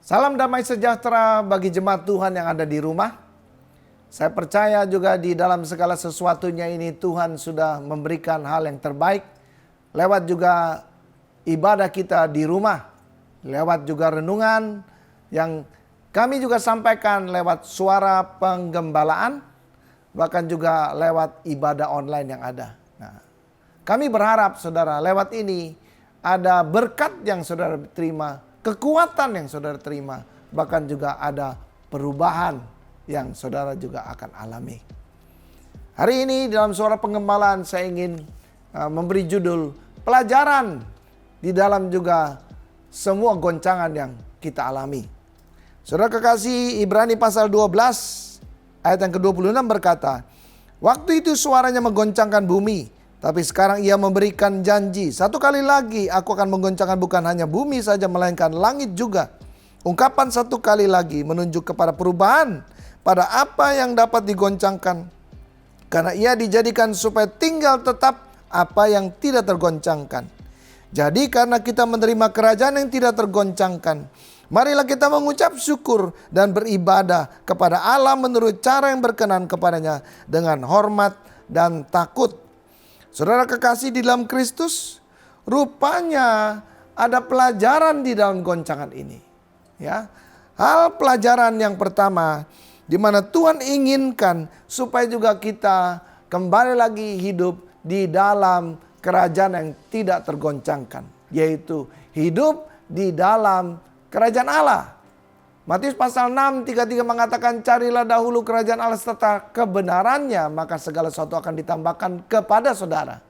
Salam damai sejahtera bagi jemaat Tuhan yang ada di rumah. Saya percaya juga di dalam segala sesuatunya ini Tuhan sudah memberikan hal yang terbaik. Lewat juga ibadah kita di rumah. Lewat juga renungan yang kami juga sampaikan lewat suara penggembalaan. Bahkan juga lewat ibadah online yang ada. Nah, kami berharap saudara lewat ini ada berkat yang saudara terima. Kekuatan yang saudara terima, bahkan juga ada perubahan yang saudara juga akan alami. Hari ini dalam suara penggembalaan saya ingin memberi judul pelajaran di dalam juga semua goncangan yang kita alami. Saudara kekasih, Ibrani pasal 12 ayat yang ke-26 berkata, "Waktu itu suaranya menggoncangkan bumi. Tapi sekarang ia memberikan janji, satu kali lagi aku akan menggoncangkan bukan hanya bumi saja melainkan langit juga." Ungkapan satu kali lagi menunjuk kepada perubahan pada apa yang dapat digoncangkan. Karena ia dijadikan supaya tinggal tetap apa yang tidak tergoncangkan. Jadi karena kita menerima kerajaan yang tidak tergoncangkan, marilah kita mengucap syukur dan beribadah kepada Allah menurut cara yang berkenan kepadanya dengan hormat dan takut. Saudara kekasih di dalam Kristus, rupanya ada pelajaran di dalam goncangan ini. Ya, hal pelajaran yang pertama, di mana Tuhan inginkan supaya juga kita kembali lagi hidup di dalam kerajaan yang tidak tergoncangkan, yaitu hidup di dalam kerajaan Allah. Matius pasal 6:33 mengatakan, "Carilah dahulu kerajaan Allah serta kebenarannya, maka segala sesuatu akan ditambahkan kepada saudara."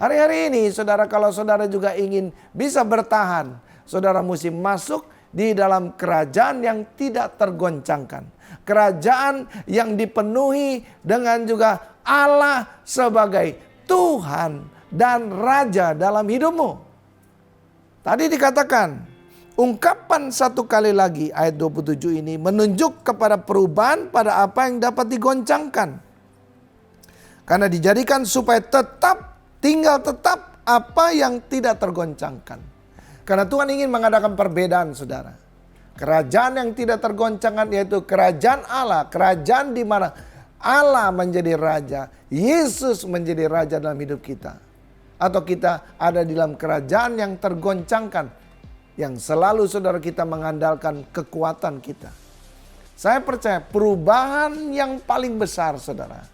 Hari-hari ini saudara, kalau saudara juga ingin bisa bertahan, saudara mesti masuk di dalam kerajaan yang tidak tergoncangkan. Kerajaan yang dipenuhi dengan juga Allah sebagai Tuhan dan Raja dalam hidupmu. Tadi dikatakan, ungkapan satu kali lagi ayat 27 ini menunjuk kepada perubahan pada apa yang dapat digoncangkan. Karena dijadikan supaya tinggal tetap apa yang tidak tergoncangkan. Karena Tuhan ingin mengadakan perbedaan saudara. Kerajaan yang tidak tergoncangkan yaitu kerajaan Allah. Kerajaan di mana Allah menjadi Raja. Yesus menjadi Raja dalam hidup kita. Atau kita ada di dalam kerajaan yang tergoncangkan. Yang selalu saudara kita mengandalkan kekuatan kita. Saya percaya perubahan yang paling besar saudara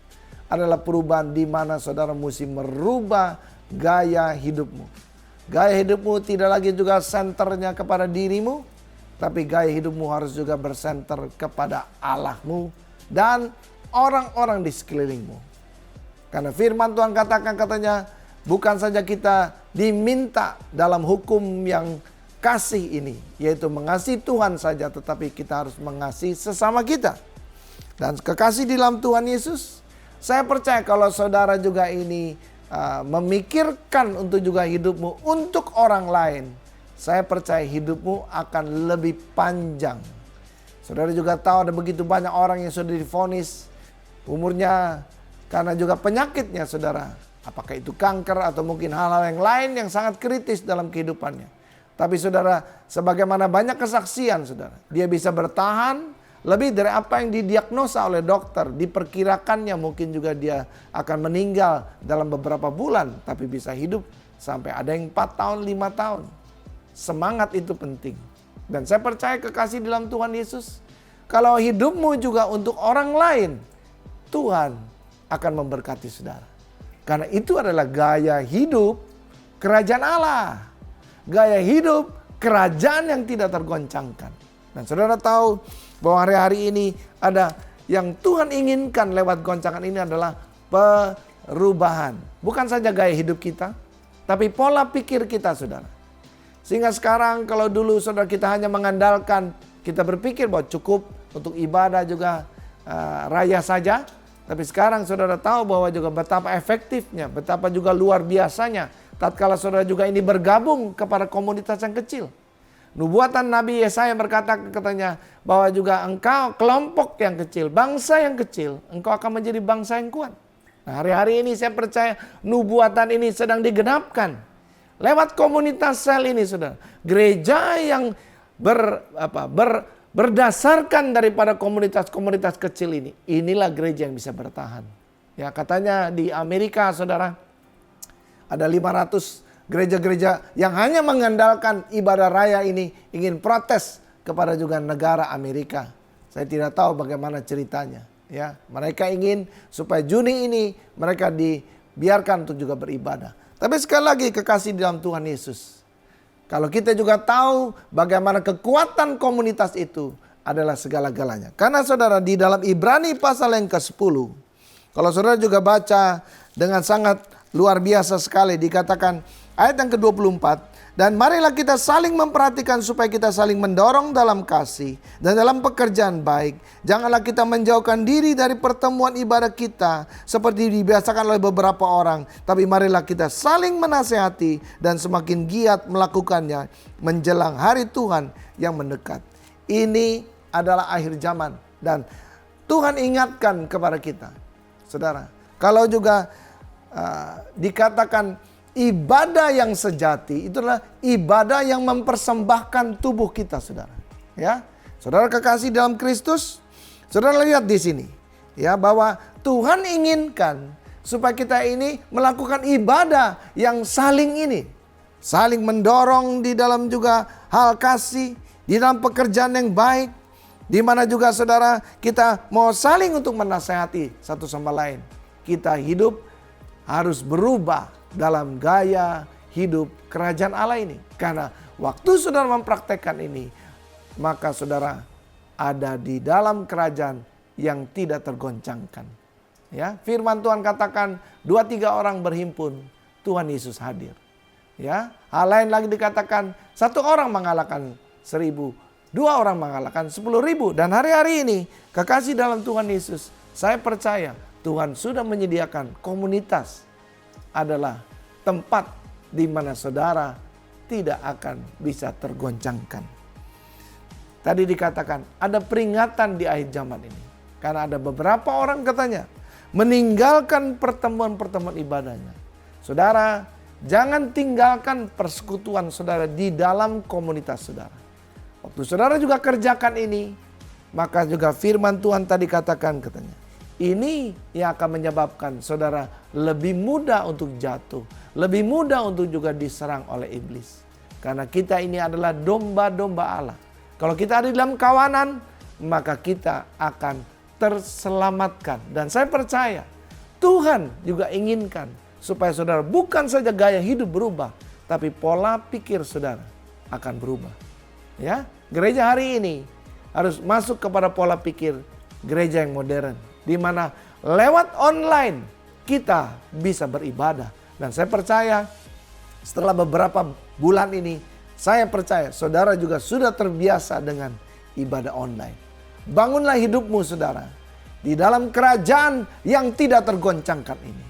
adalah perubahan di mana saudara mesti merubah gaya hidupmu. Gaya hidupmu tidak lagi juga senternya kepada dirimu, tapi gaya hidupmu harus juga bersenter kepada Allahmu dan orang-orang di sekelilingmu. Karena firman Tuhan katakan katanya, bukan saja kita diminta dalam hukum yang kasih ini, yaitu mengasihi Tuhan saja, tetapi kita harus mengasihi sesama kita. Dan kekasih di dalam Tuhan Yesus, saya percaya kalau saudara juga ini memikirkan untuk juga hidupmu untuk orang lain, saya percaya hidupmu akan lebih panjang. Saudara juga tahu ada begitu banyak orang yang sudah divonis umurnya karena juga penyakitnya saudara. Apakah itu kanker atau mungkin hal-hal yang lain yang sangat kritis dalam kehidupannya. Tapi saudara, sebagaimana banyak kesaksian saudara, dia bisa bertahan lebih dari apa yang didiagnosa oleh dokter. Diperkirakannya mungkin juga dia akan meninggal dalam beberapa bulan, tapi bisa hidup sampai ada yang 4 tahun, 5 tahun. Semangat itu penting. Dan saya percaya kekasih dalam Tuhan Yesus, kalau hidupmu juga untuk orang lain, Tuhan akan memberkati saudara. Karena itu adalah gaya hidup kerajaan Allah. Gaya hidup kerajaan yang tidak tergoncangkan. Dan saudara tahu bahwa hari-hari ini ada yang Tuhan inginkan lewat goncangan ini adalah perubahan. Bukan saja gaya hidup kita, tapi pola pikir kita saudara. Sehingga sekarang kalau dulu saudara kita hanya mengandalkan, kita berpikir bahwa cukup untuk ibadah juga raya saja. Tapi sekarang saudara tahu bahwa juga betapa efektifnya, betapa juga luar biasanya tatkala saudara juga ini bergabung kepada komunitas yang kecil. Nubuatan Nabi Yesaya berkata katanya bahwa juga engkau kelompok yang kecil, bangsa yang kecil, engkau akan menjadi bangsa yang kuat. Nah, hari-hari ini saya percaya nubuatan ini sedang digenapkan lewat komunitas sel ini saudara. Gereja yang berdasarkan daripada komunitas-komunitas kecil ini, inilah gereja yang bisa bertahan. Ya, katanya di Amerika, saudara, ada 500 gereja-gereja yang hanya mengandalkan ibadah raya ini ingin protes kepada juga negara Amerika. Saya tidak tahu bagaimana ceritanya. Ya, mereka ingin supaya Juni ini mereka dibiarkan untuk juga beribadah. Tapi sekali lagi kekasih dalam Tuhan Yesus, kalau kita juga tahu bagaimana kekuatan komunitas itu adalah segala-galanya. Karena saudara, di dalam Ibrani pasal yang ke-10, kalau saudara juga baca dengan sangat luar biasa sekali, dikatakan ayat yang ke-24, dan marilah kita saling memperhatikan supaya kita saling mendorong dalam kasih dan dalam pekerjaan baik. Janganlah kita menjauhkan diri dari pertemuan ibadah kita seperti dibiasakan oleh beberapa orang, tapi marilah kita saling menasehati dan semakin giat melakukannya menjelang hari Tuhan yang mendekat. Ini adalah akhir zaman dan Tuhan ingatkan kepada kita, saudara. Kalau juga dikatakan ibadah yang sejati, itulah ibadah yang mempersembahkan tubuh kita, saudara. Ya, saudara kekasih dalam Kristus, saudara lihat di sini, ya, bahwa Tuhan inginkan supaya kita ini melakukan ibadah yang saling mendorong di dalam juga hal kasih, di dalam pekerjaan yang baik, di mana juga saudara kita mau saling untuk menasehati satu sama lain. Kita hidup harus berubah dalam gaya hidup kerajaan Allah ini. Karena waktu saudara mempraktekkan ini, maka saudara ada di dalam kerajaan yang tidak tergoncangkan. Ya, firman Tuhan katakan 2-3 orang berhimpun, Tuhan Yesus hadir. Ya, hal lain lagi dikatakan 1 orang mengalahkan 1000, 2 orang mengalahkan 10.000. Dan hari-hari ini kekasih dalam Tuhan Yesus, saya percaya Tuhan sudah menyediakan komunitas adalah tempat di mana saudara tidak akan bisa tergoncangkan. Tadi dikatakan ada peringatan di akhir zaman ini. Karena ada beberapa orang katanya meninggalkan pertemuan-pertemuan ibadahnya. Saudara, jangan tinggalkan persekutuan saudara di dalam komunitas saudara. Waktu saudara juga kerjakan ini, maka juga firman Tuhan tadi katakan katanya, ini yang akan menyebabkan saudara lebih mudah untuk jatuh. Lebih mudah untuk juga diserang oleh iblis. Karena kita ini adalah domba-domba Allah. Kalau kita ada di dalam kawanan, maka kita akan terselamatkan. Dan saya percaya Tuhan juga inginkan supaya saudara bukan saja gaya hidup berubah, tapi pola pikir saudara akan berubah. Ya, gereja hari ini harus masuk kepada pola pikir gereja yang modern, di mana lewat online kita bisa beribadah. Dan saya percaya setelah beberapa bulan ini, saya percaya saudara juga sudah terbiasa dengan ibadah online. Bangunlah hidupmu saudara di dalam kerajaan yang tidak tergoncangkan ini,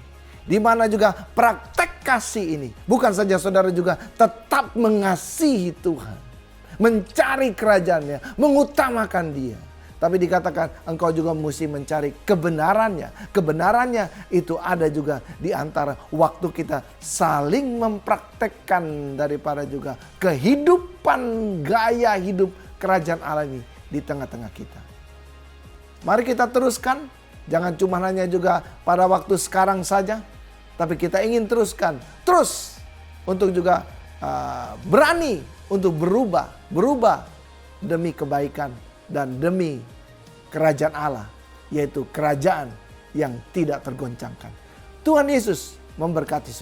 di mana juga praktek kasih ini bukan saja saudara juga tetap mengasihi Tuhan, mencari kerajaannya, mengutamakan Dia. Tapi dikatakan engkau juga mesti mencari kebenarannya. Kebenarannya itu ada juga di antara waktu kita saling mempraktekkan daripada juga kehidupan gaya hidup kerajaan Allah ini di tengah-tengah kita. Mari kita teruskan. Jangan cuma hanya juga pada waktu sekarang saja. Tapi kita ingin teruskan. Terus untuk juga berani untuk berubah. Berubah demi kebaikan dan demi kerajaan Allah, yaitu kerajaan yang tidak tergoncangkan. Tuhan Yesus memberkati saudara.